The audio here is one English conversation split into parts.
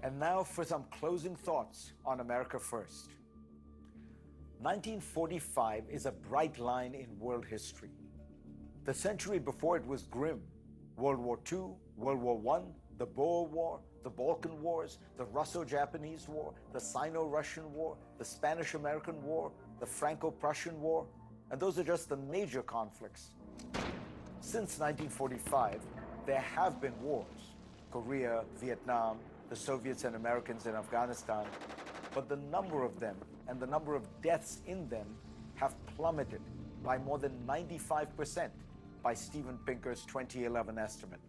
And now for some closing thoughts on America First. 1945 is a bright line in world history. The century before it was grim. World War II, World War I, the Boer War, the Balkan Wars, the Russo-Japanese War, the Sino-Russian War, the Spanish-American War, the Franco-Prussian War, and those are just the major conflicts. Since 1945, there have been wars. Korea, Vietnam, the Soviets and Americans in Afghanistan, but the number of them and the number of deaths in them have plummeted by more than 95% by Steven Pinker's 2011 estimate.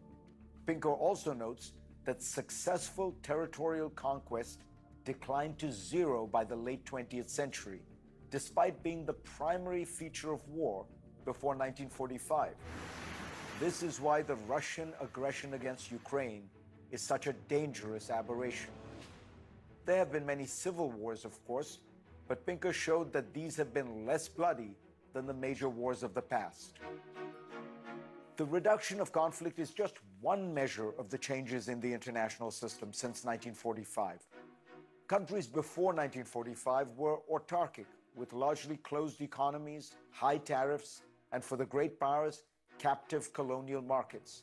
Pinker also notes that successful territorial conquest declined to zero by the late 20th century, despite being the primary feature of war before 1945. This is why the Russian aggression against Ukraine is such a dangerous aberration. There have been many civil wars, of course, but Pinker showed that these have been less bloody than the major wars of the past. The reduction of conflict is just one measure of the changes in the international system since 1945. Countries before 1945 were autarkic, with largely closed economies, high tariffs, and for the great powers, captive colonial markets.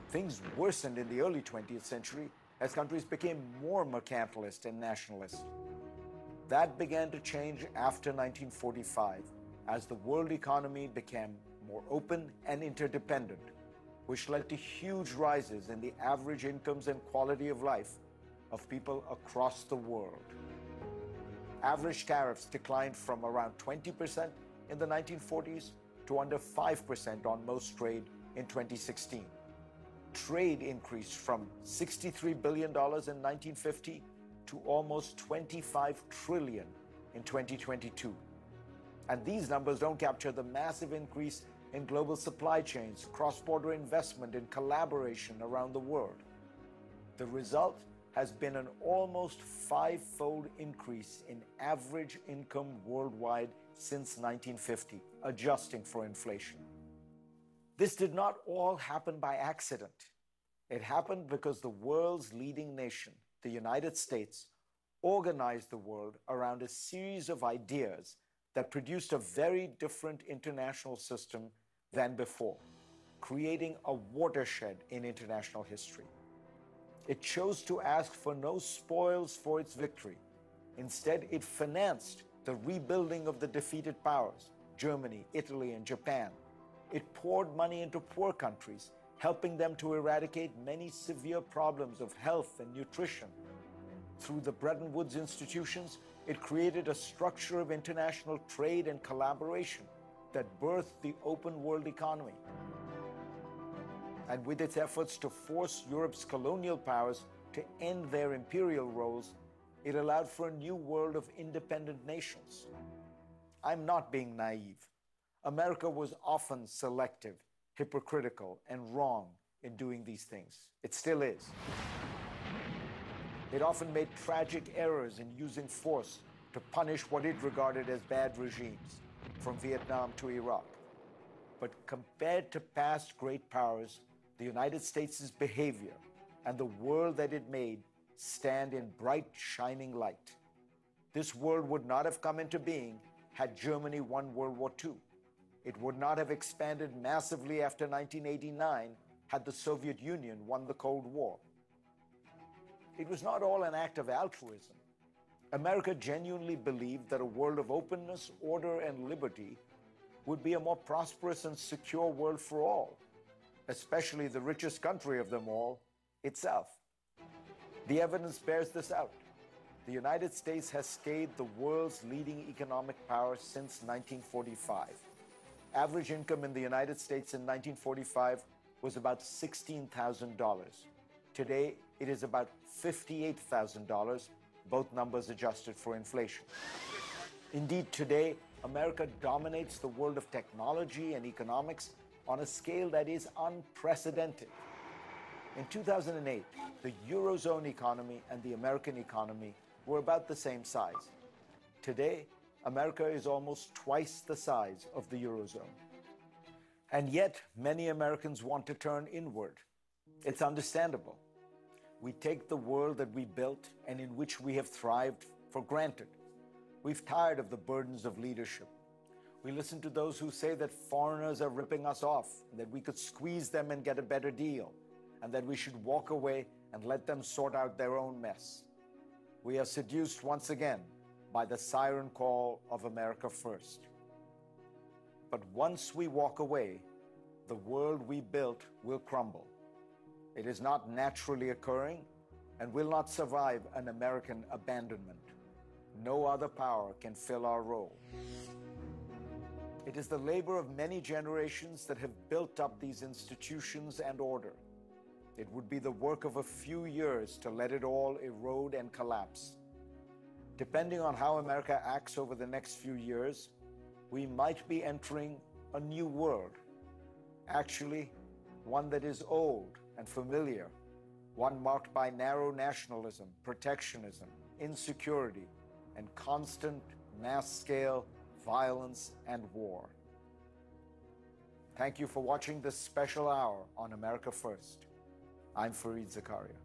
Things worsened in the early 20th century as countries became more mercantilist and nationalist. That began to change after 1945 as the world economy became more open and interdependent, which led to huge rises in the average incomes and quality of life of people across the world. Average tariffs declined from around 20% in the 1940s to under 5% on most trade in 2016. Trade increased from $63 billion in 1950 to almost $25 trillion in 2022. And these numbers don't capture the massive increase in global supply chains, cross-border investment, and collaboration around the world. The result has been an almost five-fold increase in average income worldwide since 1950, adjusting for inflation. This did not all happen by accident. It happened because the world's leading nation, the United States, organized the world around a series of ideas that produced a very different international system than before, creating a watershed in international history. It chose to ask for no spoils for its victory. Instead, it financed the rebuilding of the defeated powers, Germany, Italy, and Japan. It poured money into poor countries, helping them to eradicate many severe problems of health and nutrition. Through the Bretton Woods institutions, it created a structure of international trade and collaboration that birthed the open world economy. And with its efforts to force Europe's colonial powers to end their imperial roles, it allowed for a new world of independent nations. I'm not being naive. America was often selective, hypocritical, and wrong in doing these things. It still is. It often made tragic errors in using force to punish what it regarded as bad regimes, from Vietnam to Iraq. But compared to past great powers, the United States' behavior and the world that it made stand in bright, shining light. This world would not have come into being had Germany won World War II. It would not have expanded massively after 1989 had the Soviet Union won the Cold War. It was not all an act of altruism. America genuinely believed that a world of openness, order, and liberty would be a more prosperous and secure world for all, especially the richest country of them all, itself. The evidence bears this out. The United States has stayed the world's leading economic power since 1945. Average income in the United States in 1945 was about $16,000. Today, it is about $58,000, both numbers adjusted for inflation. Indeed, today, America dominates the world of technology and economics on a scale that is unprecedented. In 2008, the Eurozone economy and the American economy were about the same size. Today, America is almost twice the size of the Eurozone. And yet, many Americans want to turn inward. It's understandable. We take the world that we built and in which we have thrived for granted. We've tired of the burdens of leadership. We listen to those who say that foreigners are ripping us off, that we could squeeze them and get a better deal, and that we should walk away and let them sort out their own mess. We are seduced once again by the siren call of America first. But once we walk away, the world we built will crumble. It is not naturally occurring and will not survive an American abandonment. No other power can fill our role. It is the labor of many generations that have built up these institutions and order. It would be the work of a few years to let it all erode and collapse. Depending on how America acts over the next few years, we might be entering a new world. Actually, one that is old and familiar, one marked by narrow nationalism, protectionism, insecurity, and constant mass-scale violence and war. Thank you for watching this special hour on America First. I'm Fareed Zakaria.